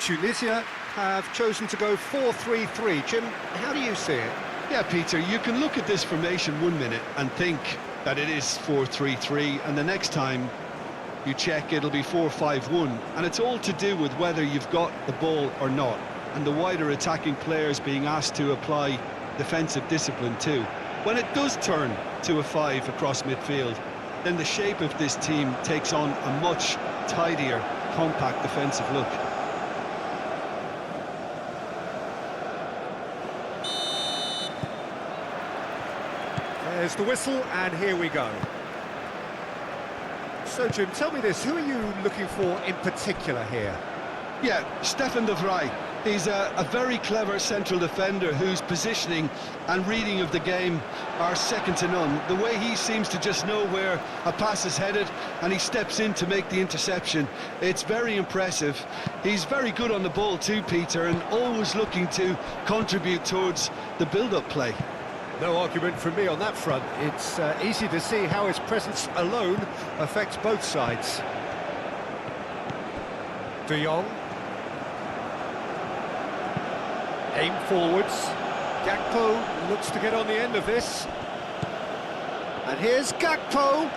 Tunisia have chosen to go 4-3-3. Jim, how do you see it? Yeah, Peter, you can look at this formation 1 minute and think that it is 4-3-3, and the next time you check it'll be 4-5-1, and it's all to do with whether you've got the ball or not, and the wider attacking players being asked to apply defensive discipline too. When it does turn to a 5 across midfield, then the shape of this team takes on a much tidier, compact defensive look. There's the whistle, and here we go. So, Jim, tell me this, who are you looking for in particular here? Yeah, Stefan de Vrij. He's a very clever central defender whose positioning and reading of the game are second to none. The way he seems to just know where a pass is headed and he steps in to make the interception, it's very impressive. He's very good on the ball too, Peter, and always looking to contribute towards the build-up play. No argument from me on that front. It's easy to see how his presence alone affects both sides. De Jong. Aim forwards. Gakpo looks to get on the end of this. And here's Gakpo.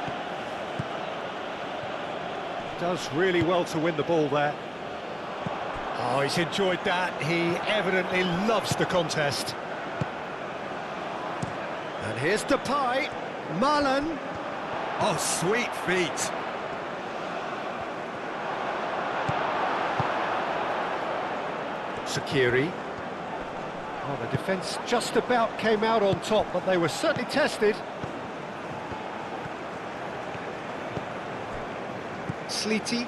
Does really well to win the ball there. Oh, he's enjoyed that. He evidently loves the contest. And here's Depay. Marlon. Oh, sweet feet. Sakiri. Oh, the defence just about came out on top, but they were certainly tested. Sleety.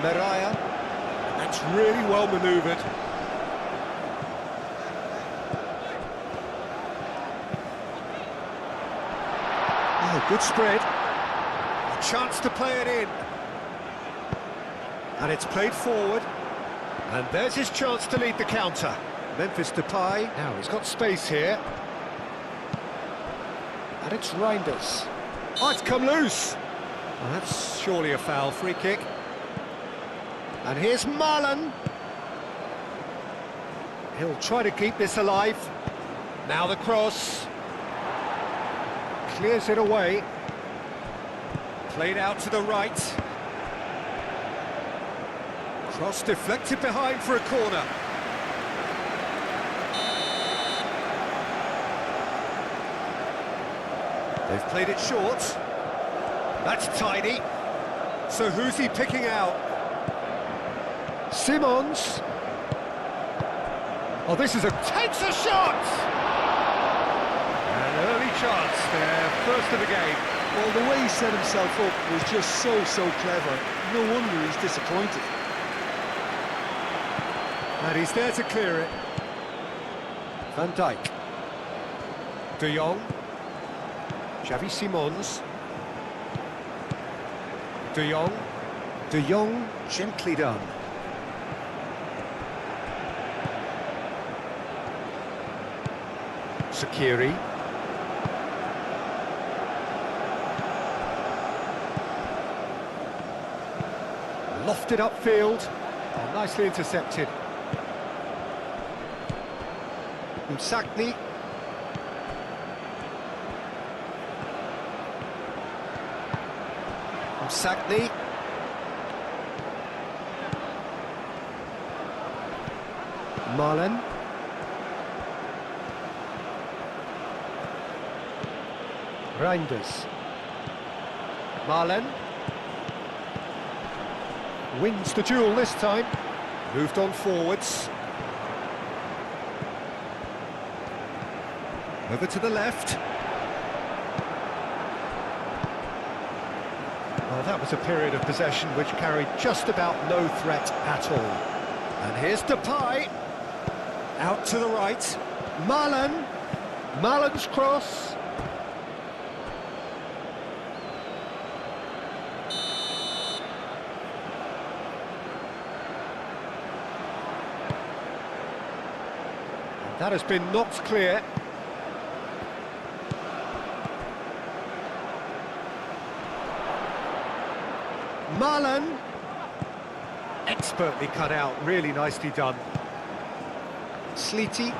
Meraya. That's really well manoeuvred. Oh, good spread. A chance to play it in. And it's played forward. And there's his chance to lead the counter. Memphis Depay. Now he's got space here. And it's Reinders. Oh, it's come loose. Well, that's surely a foul. Free kick. And here's Marlon. He'll try to keep this alive. Now the cross. Clears it away. Played out to the right. Cross deflected behind for a corner. They've played it short. That's tidy. So who's he picking out? Simons. Oh, this is takes a shot! An early chance there, first of the game. Well, the way he set himself up was just so clever. No wonder he's disappointed. And he's there to clear it. Van Dijk. De Jong. Xavi Simons. De Jong. De Jong, gently done. Sakiri. Lofted upfield. Oh, nicely intercepted. Msakni. Msakni. Marlon. Reinders. Marlon. Wins the duel this time. Moved on forwards. Over to the left. Well, that was a period of possession which carried just about no threat at all. And here's Depay. Out to the right. Marlon. Marlon's cross. That has been knocked clear. Marlon. Expertly cut out, really nicely done. Sleety.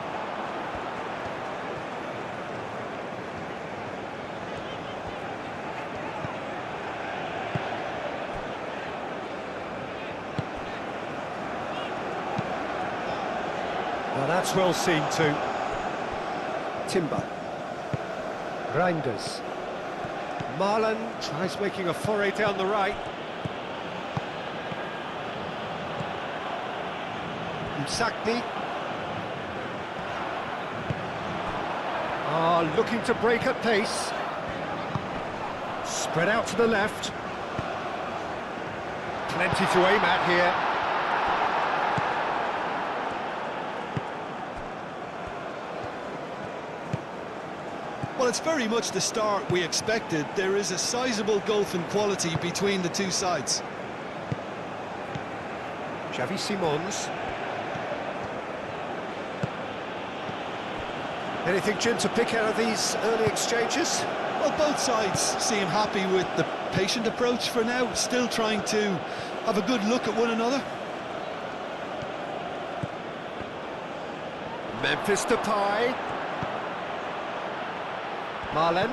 Well, that's well seen too. Timber. Reinders. Marlon tries making a foray down the right. Msakni. Looking to break at pace. Spread out to the left. Plenty to aim at here. Well, it's very much the start we expected. There is a sizable gulf in quality between the two sides. Xavi Simons. Anything, Jim, to pick out of these early exchanges? Well, both sides seem happy with the patient approach for now, still trying to have a good look at one another. Memphis Depay. Marlon.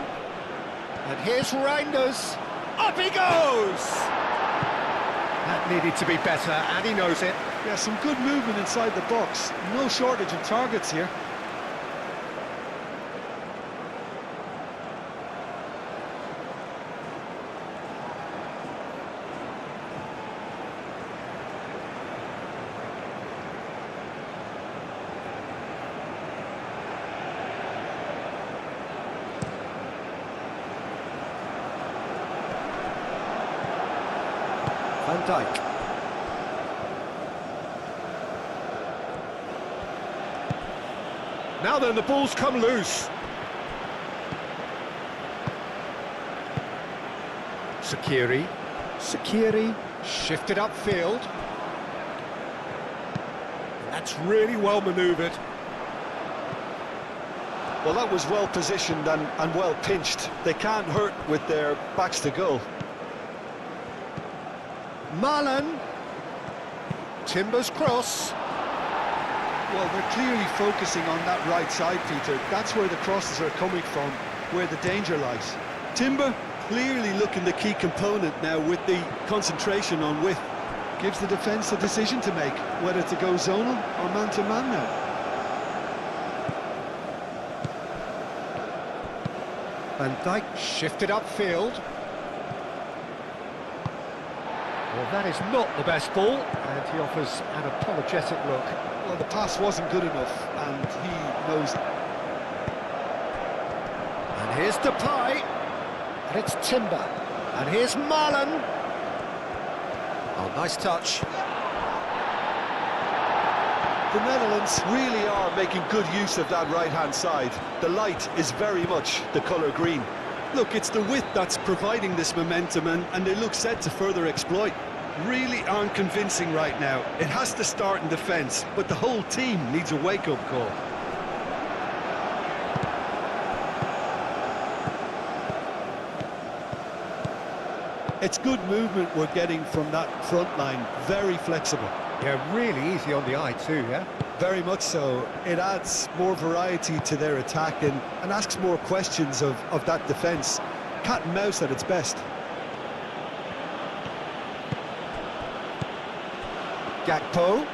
And here's Reinders. Up he goes! That needed to be better, and he knows it. Yeah, some good movement inside the box. No shortage of targets here. Van Dijk. Now then, the ball's come loose. Sakiri. Sakiri shifted upfield. That's really well manoeuvred. Well, that was well positioned and well pinched. They can't hurt with their backs to goal. Marlon. Timber's cross. Well, they're clearly focusing on that right side, Peter. That's where the crosses are coming from, where the danger lies. Timber clearly looking the key component now with the concentration on width. Gives the defence a decision to make, whether to go zonal or man-to-man now. Van Dijk shifted upfield. Well, that is not the best ball, and he offers an apologetic look. Well, the pass wasn't good enough, and he knows it. And here's Depay, and it's Timber, and here's Marlon. Oh, nice touch. The Netherlands really are making good use of that right-hand side. The light is very much the colour green. Look, it's the width that's providing this momentum, and they look set to further exploit. Really aren't convincing right now. It has to start in defence, but the whole team needs a wake-up call. It's good movement we're getting from that front line, very flexible. Yeah, really easy on the eye too, yeah? Very much so. It adds more variety to their attack and asks more questions of that defence. Cat and mouse at its best. Gakpo.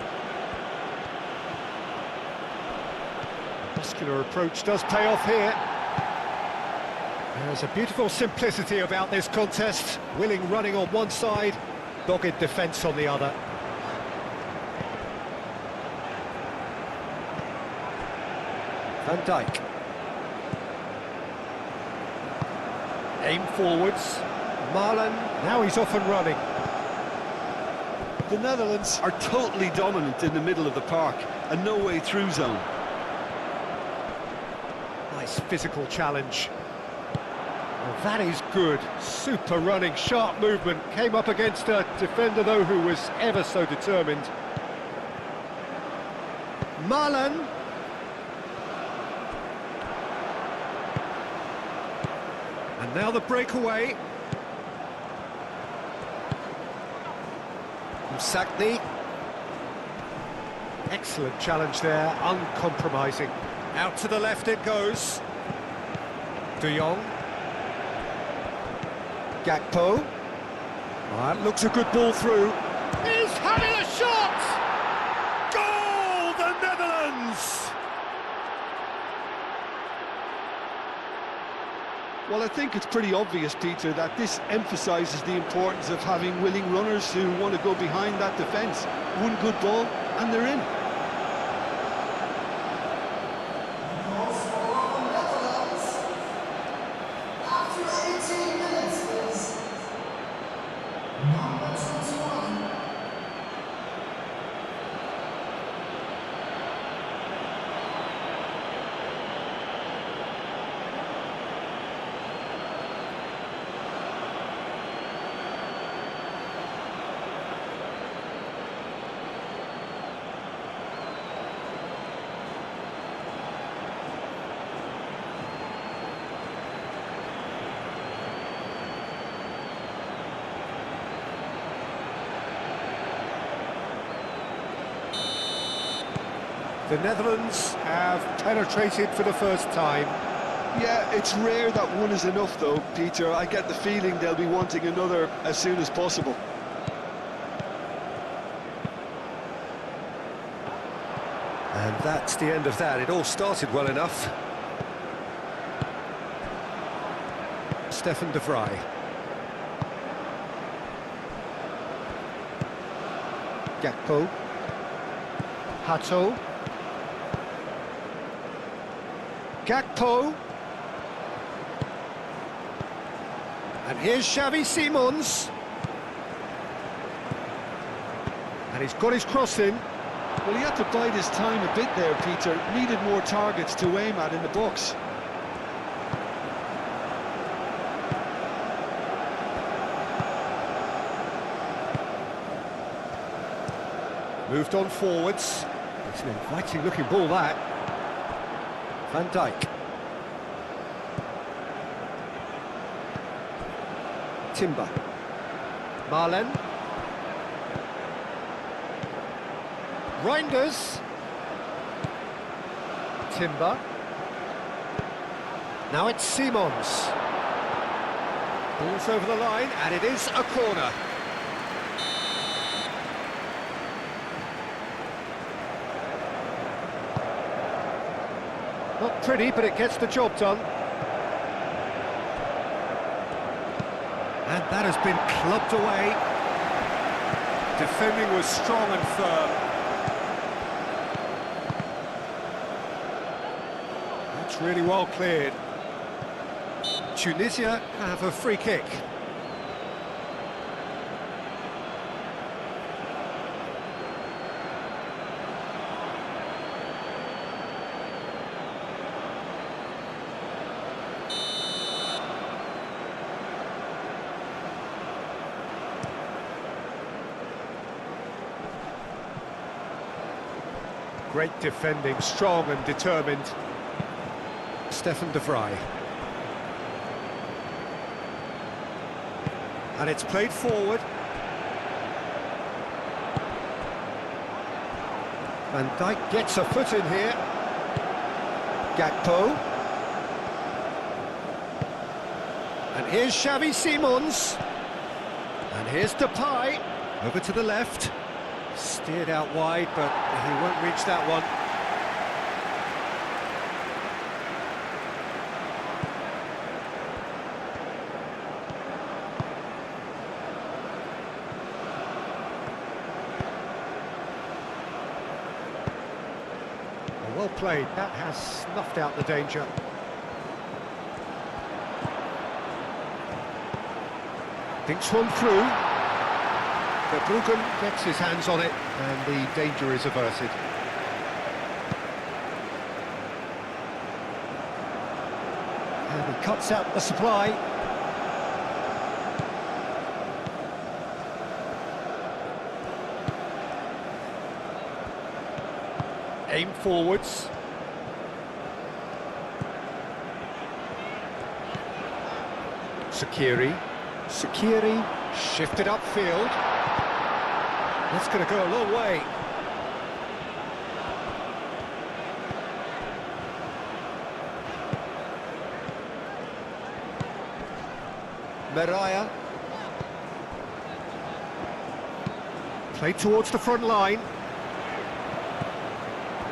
Muscular approach does pay off here. There's a beautiful simplicity about this contest. Willing running on one side, dogged defence on the other. Van Dijk. Aim forwards. Marlon, now he's off and running. The Netherlands are totally dominant in the middle of the park, and no way through zone. Nice physical challenge. Well, that is good. Super running, sharp movement. Came up against a defender, though, who was ever so determined. Marlon. And now the breakaway. Sakni. Excellent challenge there, uncompromising. Out to the left it goes. De Jong. Gakpo. That looks a good ball through. He's having a shot! Goal, the Netherlands! Well, I think it's pretty obvious, Peter, that this emphasises the importance of having willing runners who want to go behind that defence. One good ball, and they're in. The Netherlands have penetrated for the first time. Yeah, it's rare that one is enough, though, Peter. I get the feeling they'll be wanting another as soon as possible. And that's the end of that. It all started well enough. Stefan de Vrij. Gakpo. Hato. Gakpo. And here's Xavi Simons. And he's got his cross in. Well, he had to bide his time a bit there, Peter. Needed more targets to aim at in the box. Moved on forwards. It's an inviting looking ball, that. Van Dijk. Timber. Marlen. Reinders. Timber. Now it's Simons. Ball's over the line, and it is a corner. Not pretty, but it gets the job done. And that has been clubbed away. Defending was strong and firm. That's really well cleared. Tunisia have a free kick. Great defending, strong and determined. Stefan de Vrij. And it's played forward. Van Dijk gets a foot in here. Gakpo. And here's Xavi Simons. And here's Depay. Over to the left. Steered out wide, but he won't reach that one. Well played. That has snuffed out the danger. Thinks one through. Verbruggen gets his hands on it, and the danger is averted. And he cuts out the supply. Aim forwards. Sakiri. Shifted upfield. That's going to go a long way. Mariah. Played towards the front line.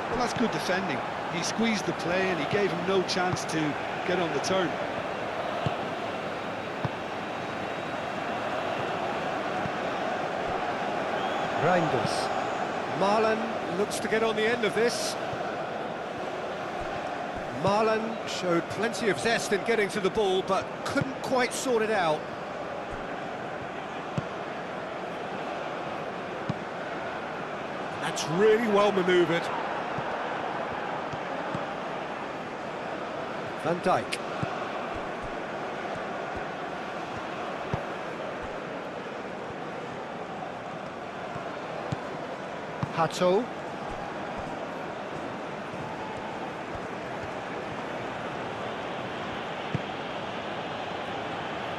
Well, that's good defending. He squeezed the play and he gave him no chance to get on the turn. Reinders. Marlon looks to get on the end of this. Marlon showed plenty of zest in getting to the ball, but couldn't quite sort it out. That's really well manoeuvred. Van Dijk. Hato.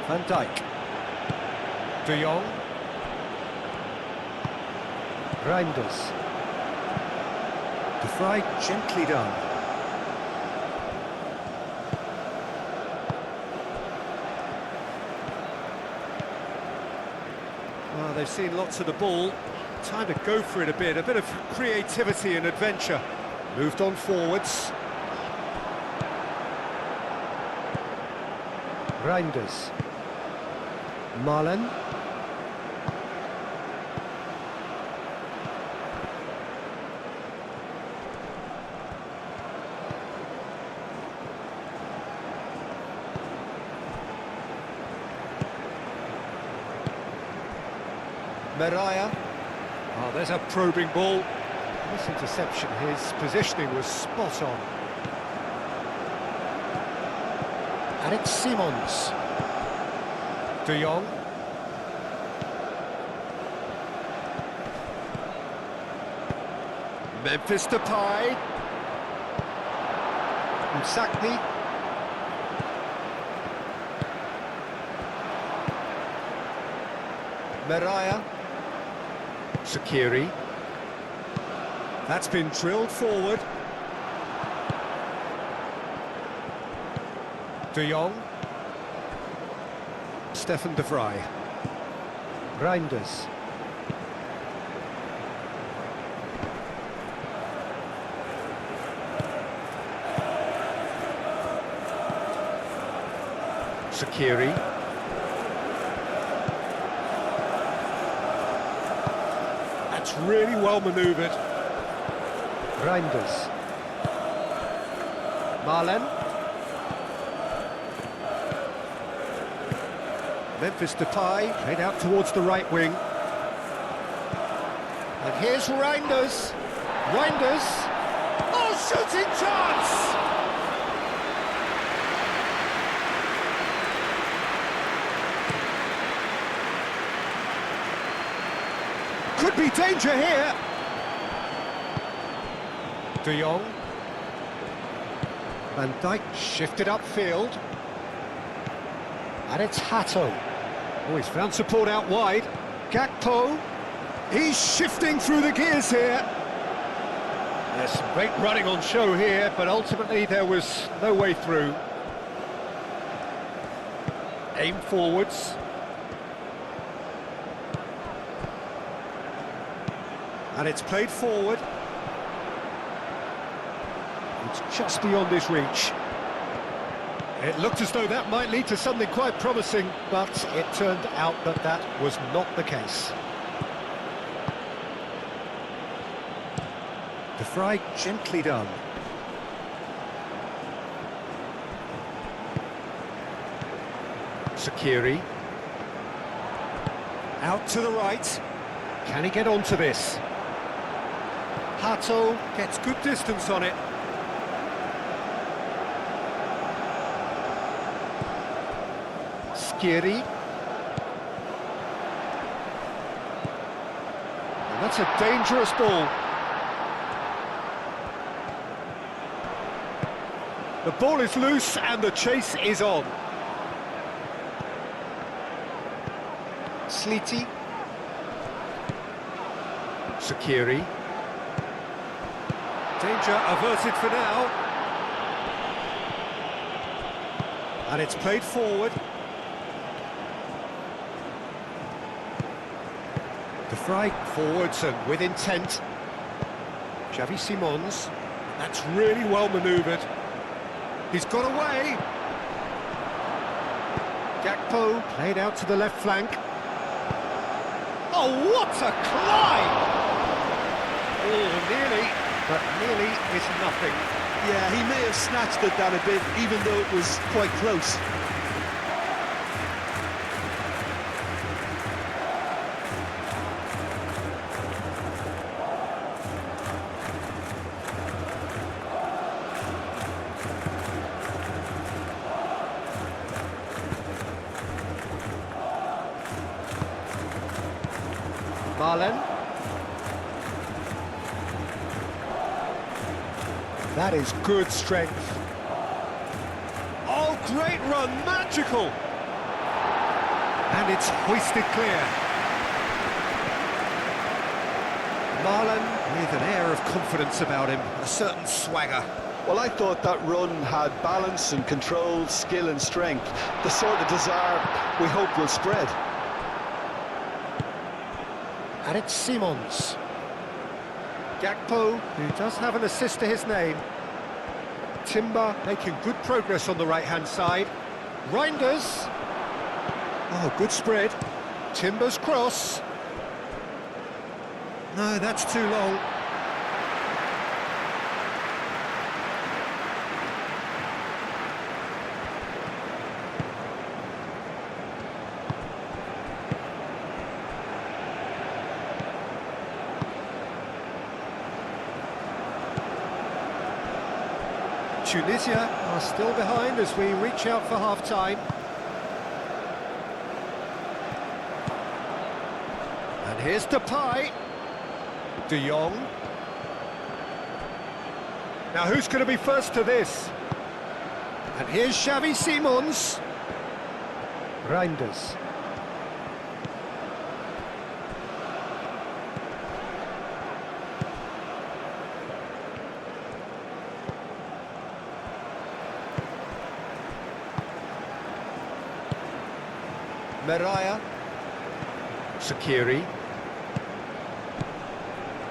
Van Dijk. De Jong. Reinders. De Vrij, gently done. Well, they've seen lots of the ball. Time to go for it a bit of creativity and adventure. Moved on forwards. Reinders. Marlon. Mariah. Oh, there's a probing ball. This interception, his positioning was spot on. And it's Simons. De Jong. Memphis Depay. Msakni. Mariah. Sakiri. That's been drilled forward. De Jong. Stefan de Vrij. Reinders. Sakiri. That's really well manoeuvred. Reinders. Marlen. Memphis Depay played out towards the right wing. And here's Reinders. Reinders. Oh, shooting chance! Could be danger here. De Jong. Van Dijk shifted upfield. And it's Hato. Oh, he's found support out wide. Gakpo. He's shifting through the gears here. There's some great running on show here, but ultimately there was no way through. Aim forwards. And it's played forward. It's just beyond his reach. It looked as though that might lead to something quite promising, but it turned out that that was not the case. De Vrij, gently done. Sakiri. Out to the right. Can he get onto this? Hato gets good distance on it. Skiri. And that's a dangerous ball. The ball is loose and the chase is on. Sakiri. Danger averted for now. And it's played forward. De Vrij forwards and with intent. Xavi Simons. That's really well manoeuvred. He's got away. Gakpo played out to the left flank. Oh, what a climb! Oh, nearly, but nearly is nothing. Yeah, he may have snatched at that a bit, even though it was quite close. Marlen. That is good strength. Oh, great run, magical! And it's hoisted clear. Marlen with an air of confidence about him, a certain swagger. Well, I thought that run had balance and control, skill and strength, the sort of desire we hope will spread. And it's Simons. Gakpo, who does have an assist to his name. Timber making good progress on the right-hand side. Reinders. Oh, good spread. Timber's cross. No, that's too long. Tunisia are still behind as we reach out for half-time. And here's Depay. De Jong. Now who's going to be first to this? And here's Xavi Simons. Reinders. Meraya. Sakiri.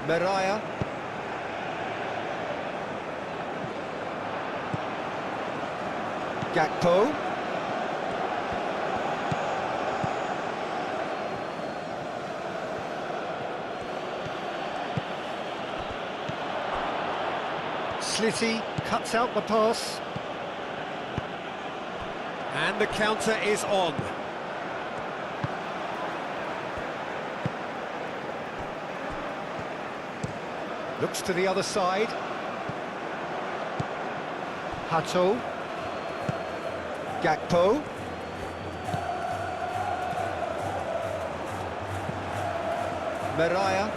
Meraya. Gakpo. Slitty cuts out the pass. And the counter is on. Looks to the other side. Hato. Gakpo. Meraya.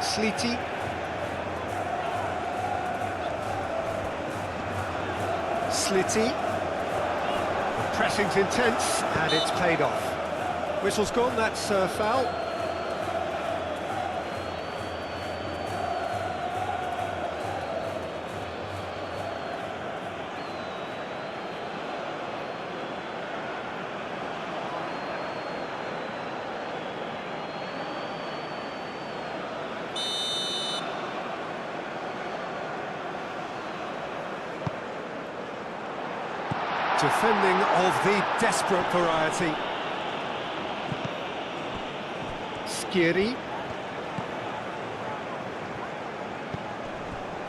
Sliti. Sliti. Pressing's intense, and it's paid off. Whistle's gone, that's a foul. Defending of the desperate variety. Skiri.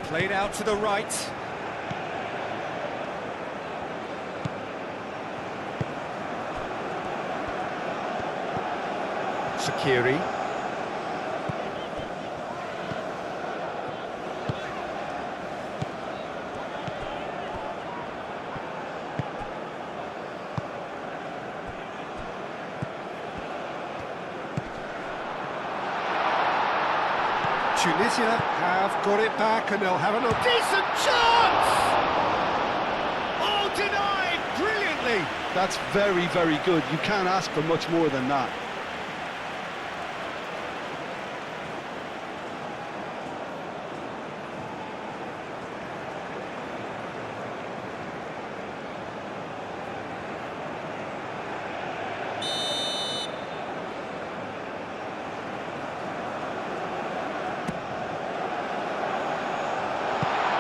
Played out to the right. Sakiri. Tunisia have got it back and they'll have a decent chance! Oh, denied brilliantly! That's very, very good. You can't ask for much more than that.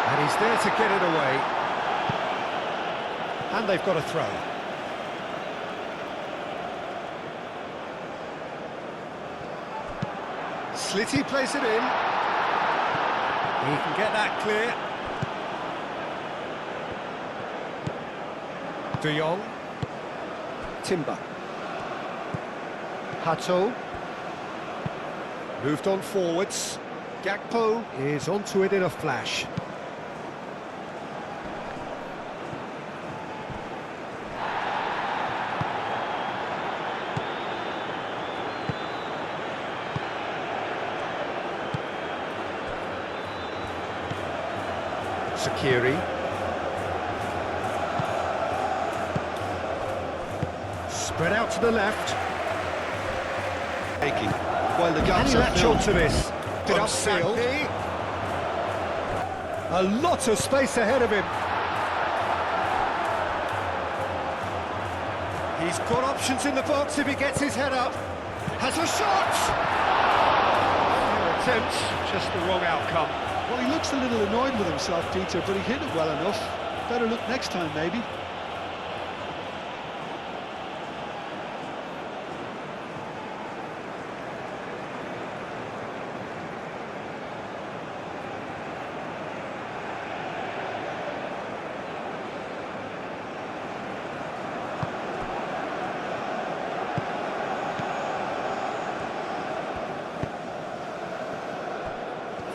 And he's there to get it away. And they've got a throw. Slitty plays it in. He can get that clear. De Jong. Timber. Hato. Moved on forwards. Gakpo is onto it in a flash. Sakiri. Spread out to the left. Taking. While the gaps Can he are latch filled. onto this? Did upfield. A lot of space ahead of him. He's got options in the box if he gets his head up. Has a shot! Few attempts, just the wrong outcome. Well, he looks a little annoyed with himself, Peter, but he hit it well enough. Better look next time, maybe.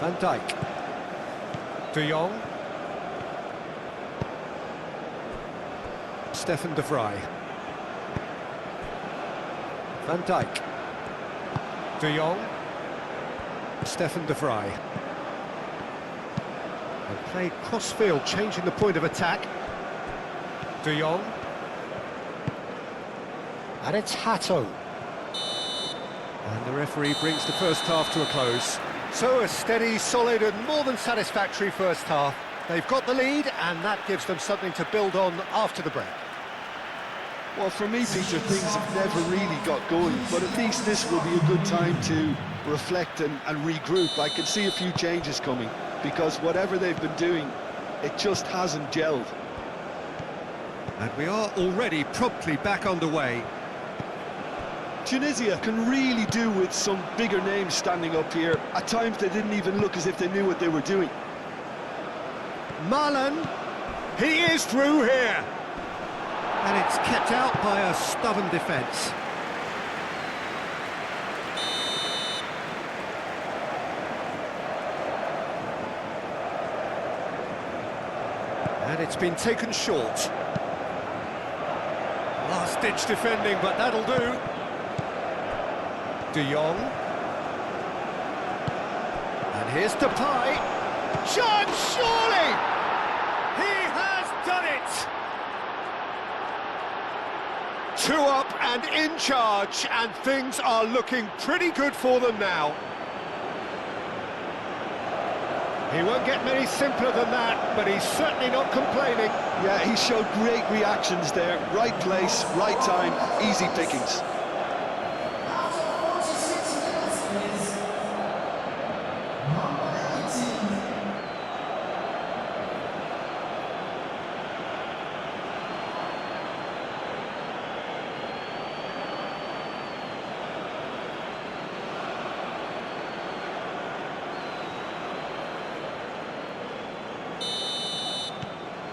Van Dijk. De Jong. Stefan de Vrij. Van Dijk. De Jong. Stefan de Vrij. And played cross-field, changing the point of attack. De Jong. And it's Hato. And the referee brings the first half to a close. So a steady, solid and more than satisfactory first half. They've got the lead and that gives them something to build on after the break. Well, for me, Peter, things have never really got going, but at least this will be a good time to reflect and regroup. I can see a few changes coming, because whatever they've been doing, it just hasn't gelled. And we are already promptly back underway. Tunisia can really do with some bigger names standing up here. At times they didn't even look as if they knew what they were doing. Marlon, he is through here. And it's kept out by a stubborn defence. And it's been taken short. Last-ditch defending, but that'll do. De Jong. And here's Depay. Chance, surely! He has done it! 2 up and in charge, and things are looking pretty good for them now. He won't get many simpler than that, but he's certainly not complaining. Yeah, he showed great reactions there. Right place, right time, easy pickings.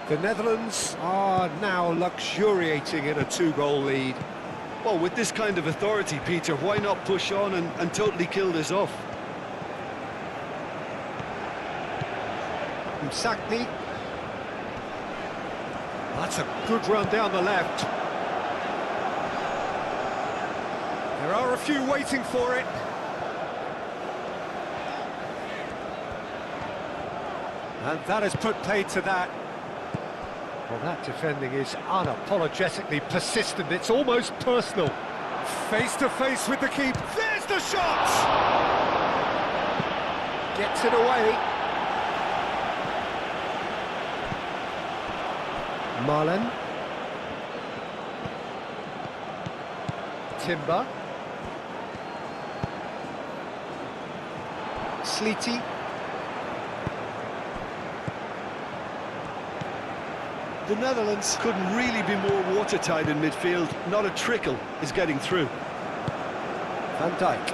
The Netherlands are now luxuriating in a 2-goal lead. Well, with this kind of authority, Peter, why not push on and totally kill this off? Msakni. That's a good run down the left. There are a few waiting for it. And that has put paid to that. Well, that defending is unapologetically persistent. It's almost personal. Face to face with the keeper. There's the shot! Gets it away. Marlon. Timber. Sleety. The Netherlands couldn't really be more watertight in midfield. Not a trickle is getting through. Van Dijk.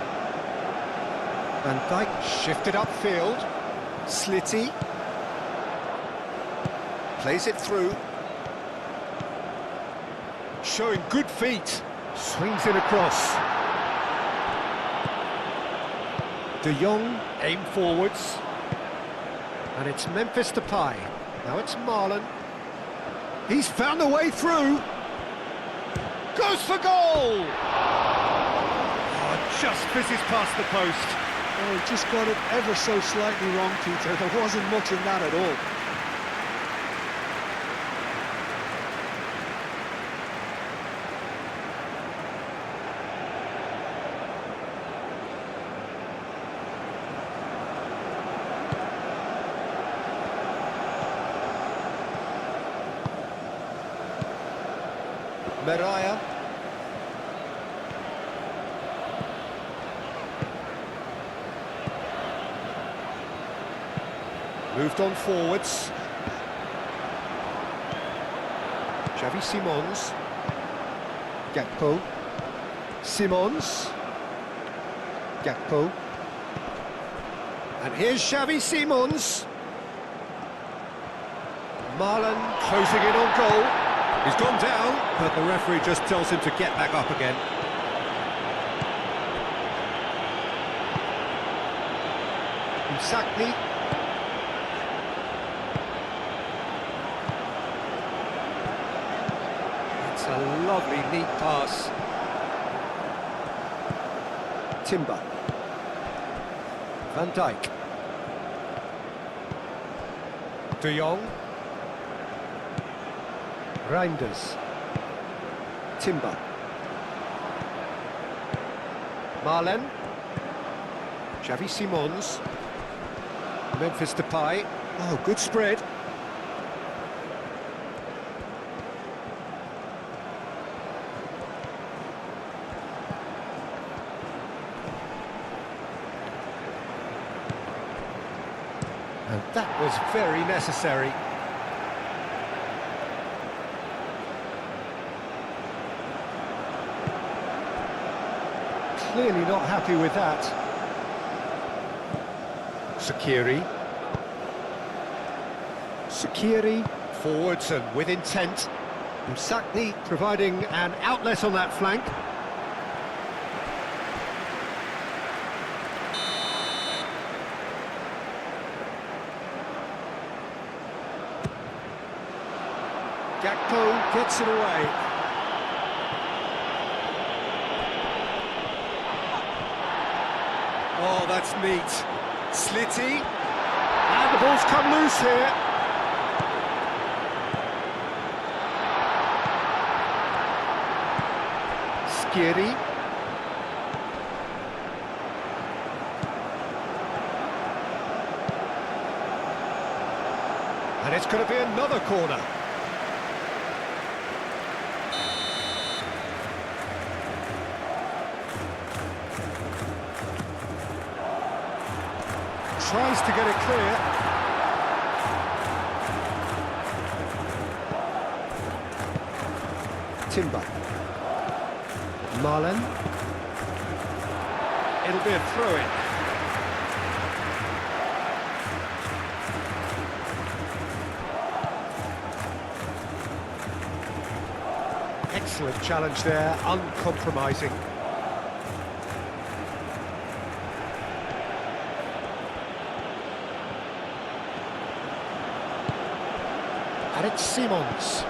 Van Dijk shifted upfield. Slitty. Plays it through. Showing good feet. Swings it across. De Jong, aim forwards. And it's Memphis Depay. Now it's Marlon. He's found a way through. Goes for goal! Oh, just fizzes past the post. Oh, just got it ever so slightly wrong, Peter. There wasn't much in that at all. Meraya. Moved on forwards. Xavi Simons. Gakpo. Simons. Gakpo. And here's Xavi Simons. Marlon closing in on goal. He's gone down, but the referee just tells him to get back up again. Msakni. It's a lovely, neat pass. Timber. Van Dijk. De Jong. Reinders. Timber. Marlen. Xavi Simons. Memphis Depay. Oh, good spread. And that was very necessary. Clearly not happy with that. Sakiri. Sakiri, forwards and with intent. Msakni providing an outlet on that flank. Gakpo gets it away. Oh, that's neat. Slitty. And the ball's come loose here. Skiri. And it's going to be another corner. Tries to get it clear. Timber. Marlen. It'll be a throw-in. Excellent challenge there, uncompromising. And it's Simons.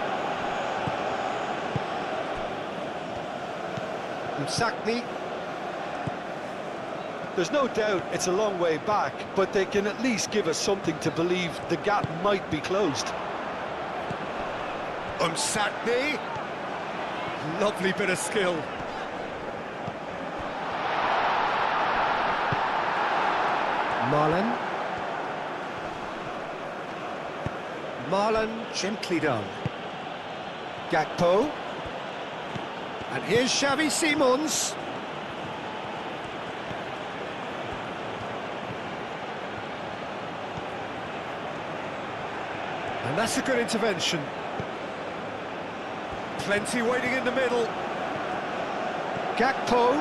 Msakni. There's no doubt it's a long way back, but they can at least give us something to believe the gap might be closed. Umsakni. Lovely bit of skill. Marlon. Marlon, gently done. Gakpo. And here's Xavi Simons. And that's a good intervention. Plenty waiting in the middle. Gakpo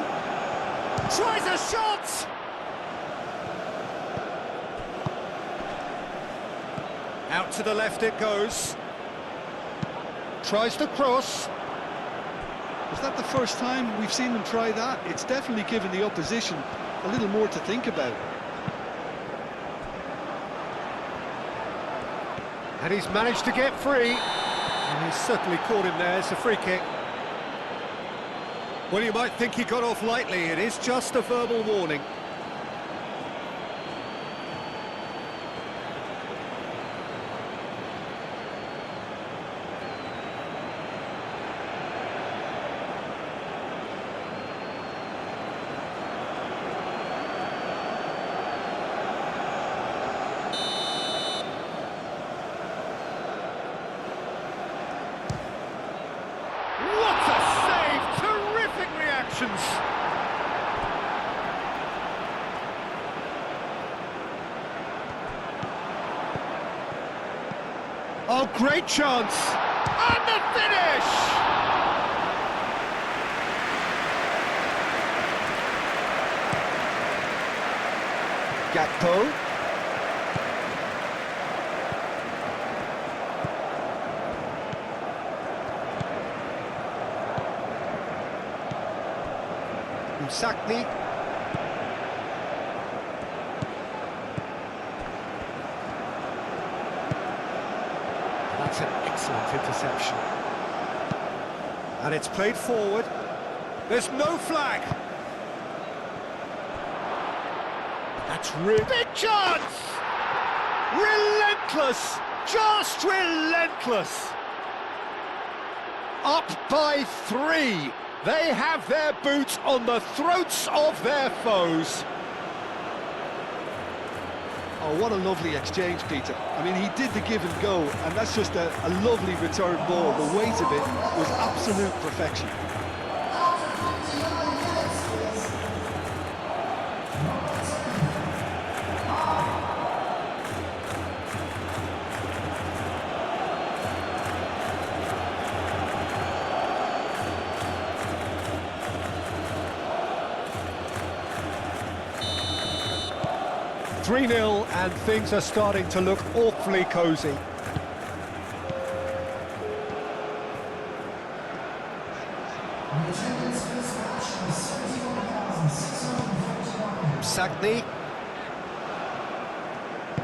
tries a shot! Out to the left it goes. Tries the cross. Is that the first time we've seen them try that? It's definitely given the opposition a little more to think about. And he's managed to get free. And he's certainly caught him there. It's a free kick. Well, you might think he got off lightly. It is just a verbal warning. Oh, great chance! And the finish! Gakpo. Umsakni. That's an excellent interception. And it's played forward. There's no flag. That's really big chance! Relentless! Just relentless! Up by 3. They have their boots on the throats of their foes. Oh, what a lovely exchange, Peter. I mean, he did the give and go, and that's just a lovely return ball. The weight of it was absolute perfection. 3-0 and things are starting to look awfully cosy. Sagni.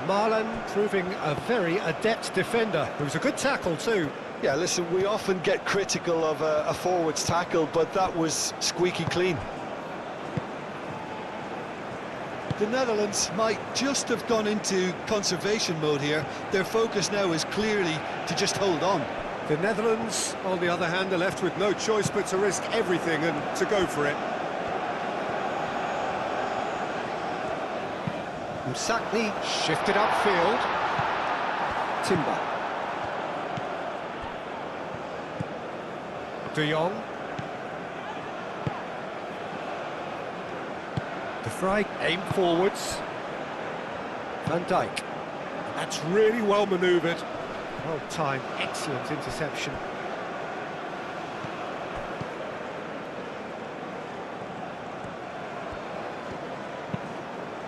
Marlon proving a very adept defender. It was a good tackle too. Yeah, listen, we often get critical of a forward's tackle, but that was squeaky clean. The Netherlands might just have gone into conservation mode here. Their focus now is clearly to just hold on. The Netherlands, on the other hand, are left with no choice but to risk everything and to go for it. Umsakni shifted upfield. Timber. De Jong. De Vrij aimed forwards. Van Dijk. That's really well manoeuvred. Well timed, excellent interception.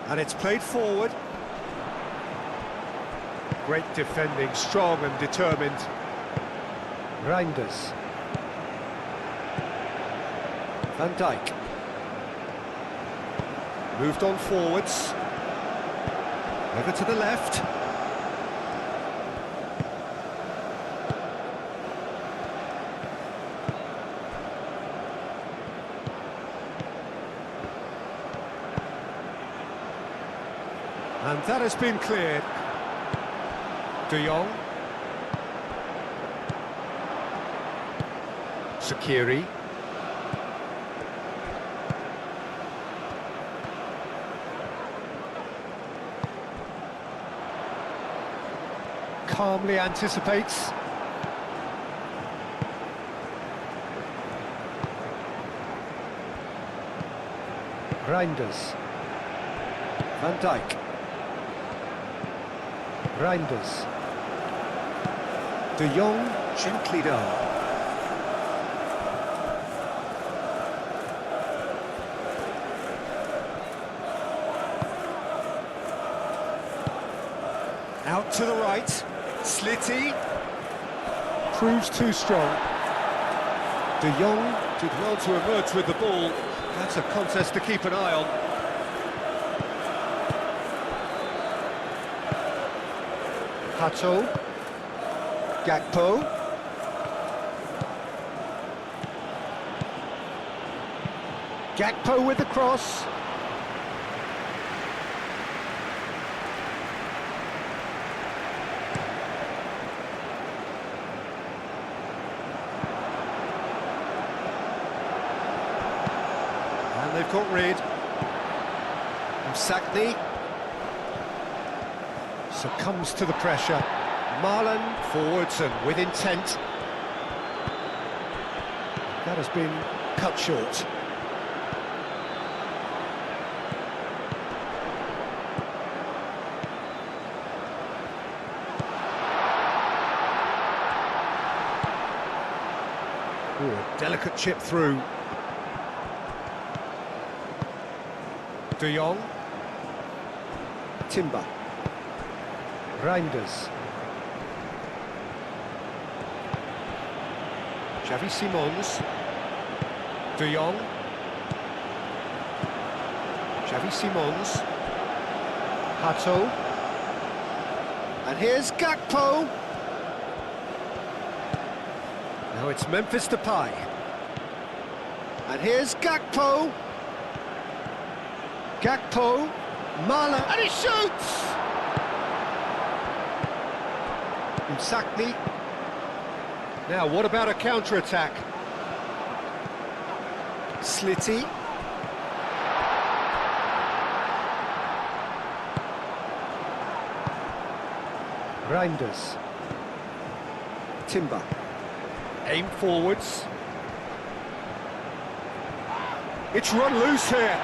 And it's played forward. Great defending, strong and determined. Reinders. Van Dijk. Moved on forwards. Over to the left. And that has been cleared. De Jong. Sakiri. Calmly anticipates. Reinders. Van Dijk. Reinders. De Jong, gently done. Out to the right. Slitty. Proves too strong. De Jong did well to emerge with the ball. That's a contest to keep an eye on. Hato. Gakpo. Gakpo with the cross. And they've got rid. Sakni succumbs to the pressure. Marlon forwards and with intent. That has been cut short. Ooh, a delicate chip through. De Jong. Timber. Reinders. Xavi Simons. De Jong. Xavi Simons. Hato. And here's Gakpo. Now it's Memphis Depay. And here's Gakpo. Gakpo. Marlon. And he shoots! Sakni. Now, what about a counter-attack? Slitty. Reinders. Timber. Aim forwards. It's run loose here.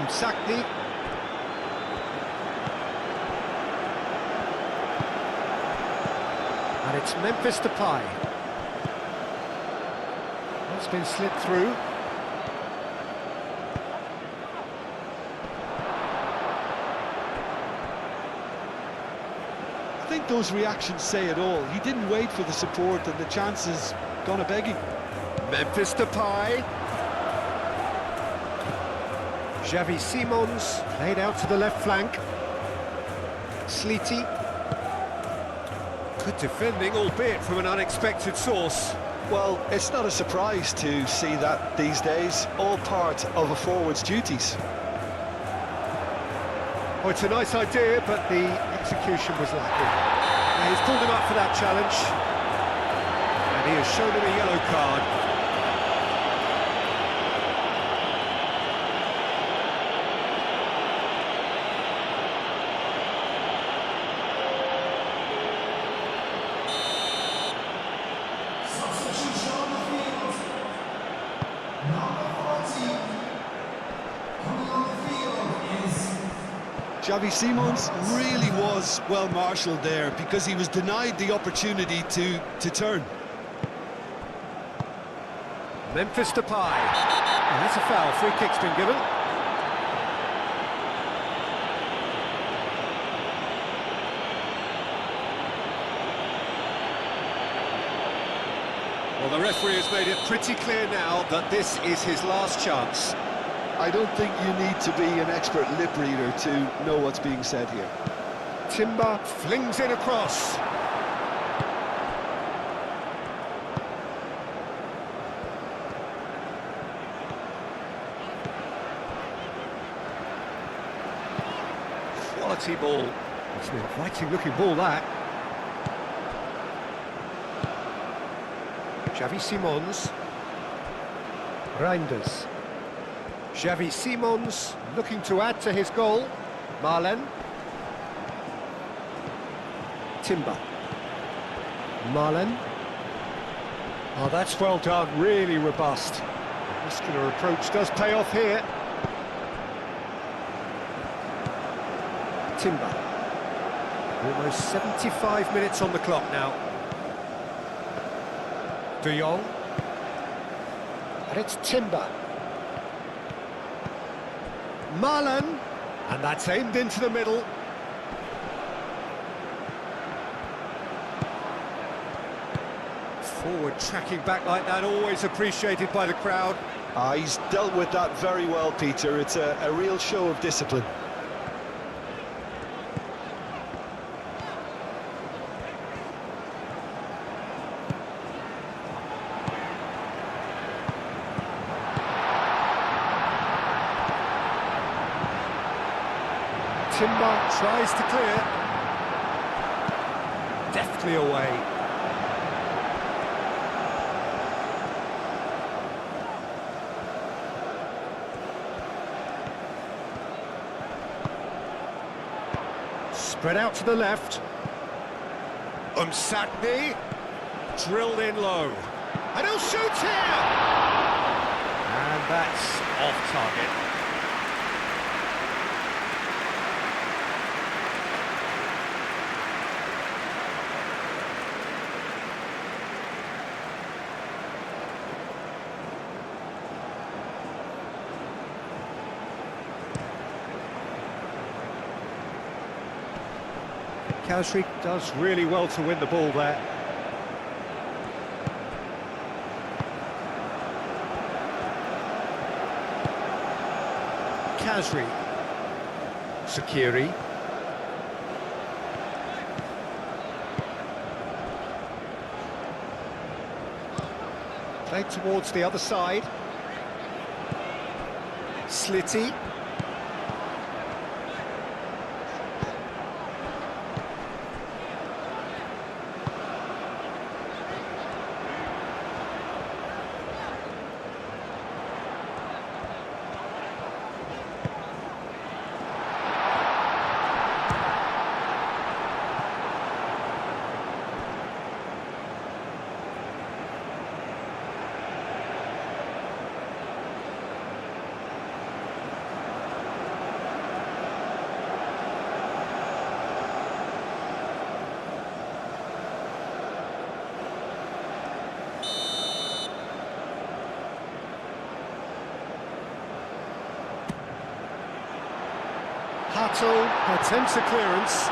Sakni. And it's Memphis Depay. That's been slipped through. I think those reactions say it all. He didn't wait for the support and the chances gone a-begging. Memphis Depay. Xavi Simons played out to the left flank. Slitty. Good defending, albeit from an unexpected source. Well, it's not a surprise to see that these days, all part of a forward's duties. Oh, it's a nice idea, but the execution was lacking. Now, he's pulled him up for that challenge, and he has shown him a yellow card. Substitution on the field. Number 14. Coming on the field is Xavi Simons really was well marshalled there because he was denied the opportunity to turn. Memphis Depay. And that's a foul. Free kick's been given. Well, the referee has made it pretty clear now that this is his last chance. I don't think you need to be an expert lip reader to know what's being said here. Timber flings it across. Quality ball. It's an inviting looking ball, that. Xavi Simons. Reinders. Xavi Simons looking to add to his goal. Marlen. Timber. Marlen. Oh, that's well done, really robust. The muscular approach does pay off here. Timber. Almost 75 minutes on the clock now. De Jong. And it's Timber. Marlen. And that's aimed into the middle. Forward tracking back like that, always appreciated by the crowd. He's dealt with that very well, Peter. It's a real show of discipline. Timber tries to clear. Deftly away. Spread out to the left. Umsakni. Drilled in low. And he'll shoot here! And that's off target. Kasri does really well to win the ball there. Kasri. Sakiri. Played towards the other side. Slitty. Hattel attempts a clearance.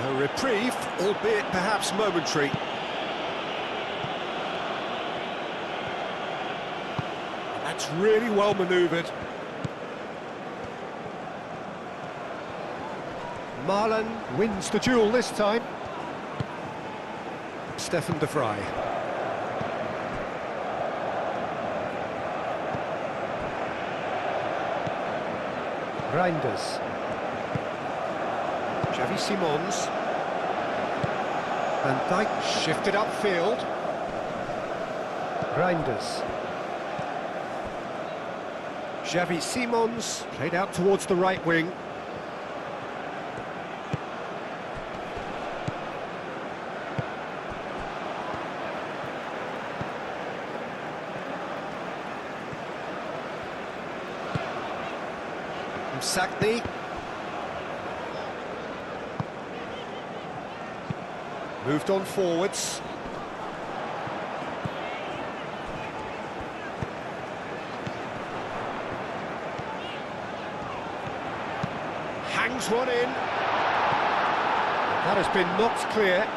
A reprieve, albeit perhaps momentary. That's really well manoeuvred. Marlen wins the duel this time. Stefan de Vrij. Reinders. Xavi Simons. Van Dijk shifted upfield. Reinders. Xavi Simons played out towards the right wing. Sakni. Moved on forwards. Hangs one in. That has been knocked clear.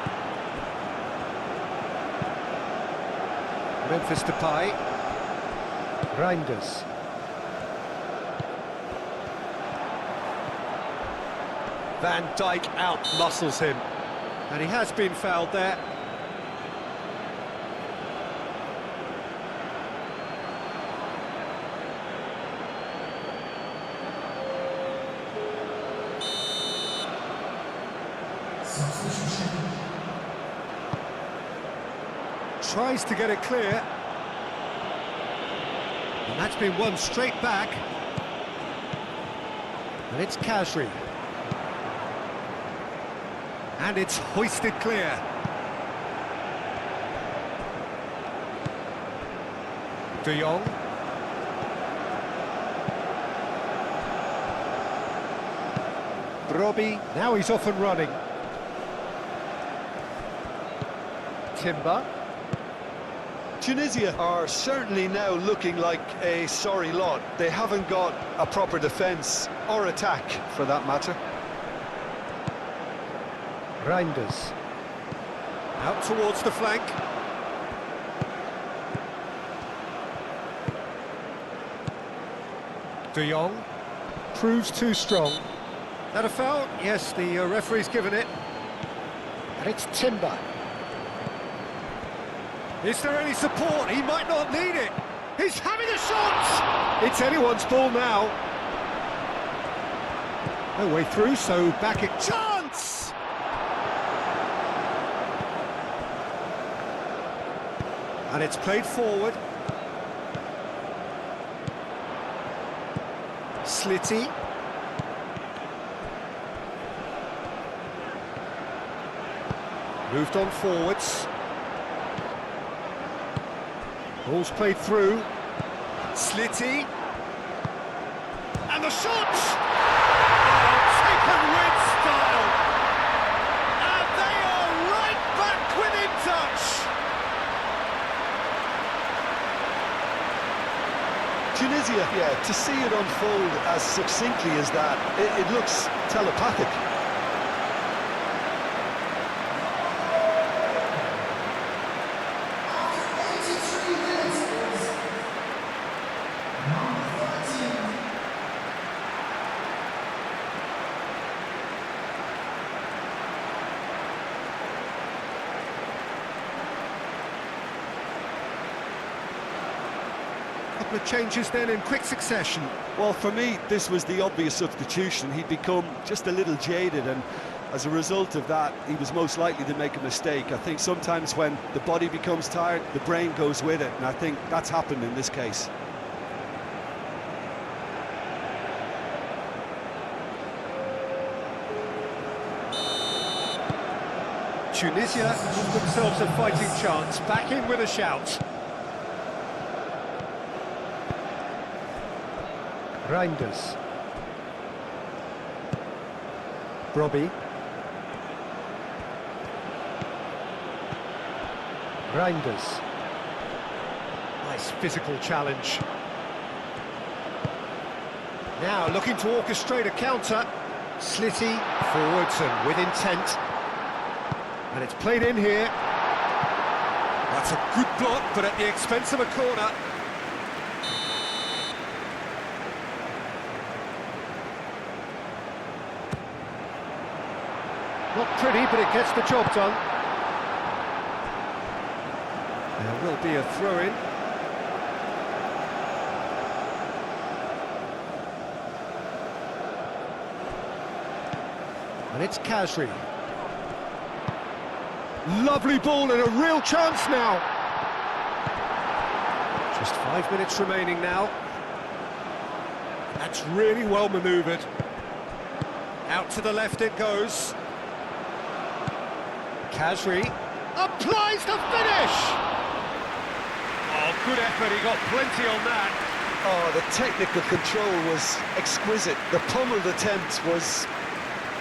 Memphis Depay. Reinders. Van Dijk out-muscles him. And he has been fouled there. Tries to get it clear. And that's been won straight back. And it's Kasri. And it's hoisted clear. De Jong. Robbie, now he's off and running. Timber. Tunisia are certainly now looking like a sorry lot. They haven't got a proper defence or attack, for that matter. Reinders. Out towards the flank. De Jong. Proves too strong. That a foul? Yes, the referee's given it. And it's Timber. Is there any support? He might not need it. He's having a shot! It's anyone's ball now. No way through, so back it. Chance! And it's played forward. Slitty. Moved on forwards. Ball's played through. Slitty. And the shot! Oh, taken with style! And they are right back within touch! Tunisia, yeah, to see it unfold as succinctly as that, it looks telepathic. Couple of changes then in quick succession. Well, for me, this was the obvious substitution. He'd become just a little jaded, and as a result of that, he was most likely to make a mistake. I think sometimes when the body becomes tired, the brain goes with it, and I think that's happened in this case. Tunisia give themselves a fighting chance, back in with a shout. Reinders. Robbie. Reinders. Nice physical challenge. Now looking to orchestrate a counter. Slitty, forwards and with intent. And it's played in here. That's a good block, but at the expense of a corner. Not pretty, but it gets the job done. There will be a throw-in. And it's Kasri. Lovely ball and a real chance now. Just 5 minutes remaining now. That's really well manoeuvred. Out to the left it goes. Kasri applies the finish! Oh, good effort, he got plenty on that. Oh, the technical control was exquisite. The pummeled attempt was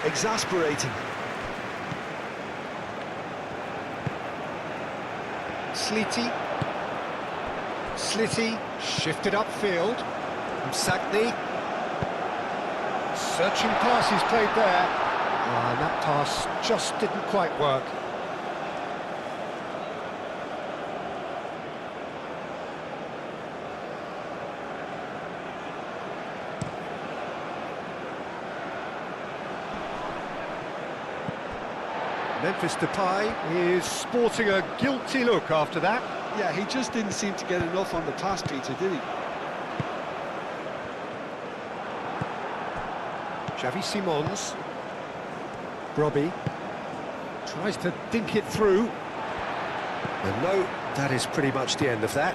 exasperating. Slitty. Slitty shifted upfield. Msakni. Searching pass he's played there. And that pass just didn't quite work. Memphis Depay is sporting a guilty look after that. Yeah, he just didn't seem to get enough on the pass, Peter, did he? Xavi Simons. Robbie tries to dink it through. And no That is pretty much the end of that.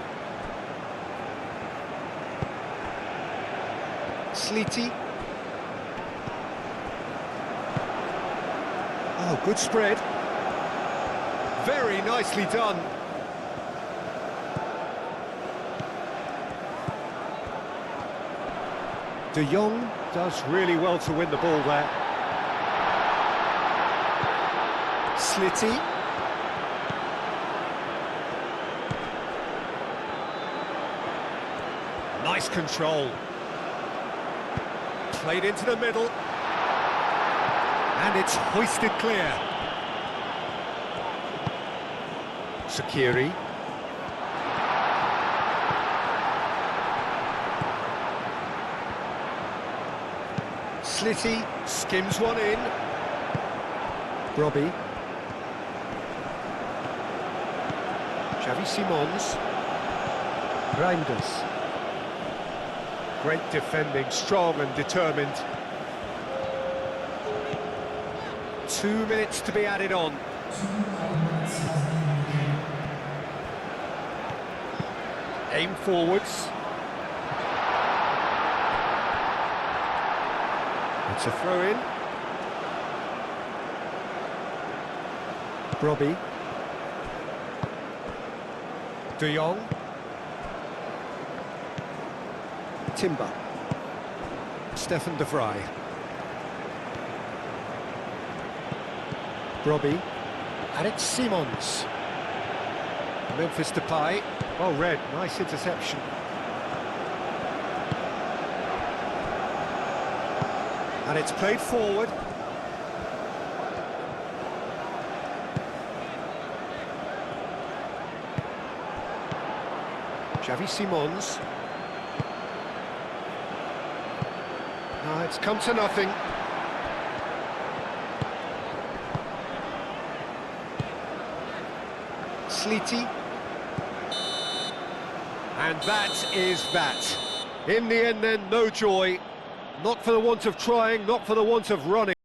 Sleety. Oh, good spread. Very nicely done. De Jong does really well to win the ball there. Slitty. Nice control. Played into the middle. And it's hoisted clear. Sakiri. Slitty skims one in. Robbie. Xavi Simons. Reinders. Great defending, strong and determined. 2 minutes to be added on. Aim forwards. It's a throw-in. Robbie. De Jong. Timber. Stefan de Vrij. Robbie. And it's Simons. Memphis Depay. Well read, nice interception. And it's played forward. Xavi Simons. No, it's come to nothing. Sleety. And that is that. In the end then, no joy. Not for the want of trying, not for the want of running.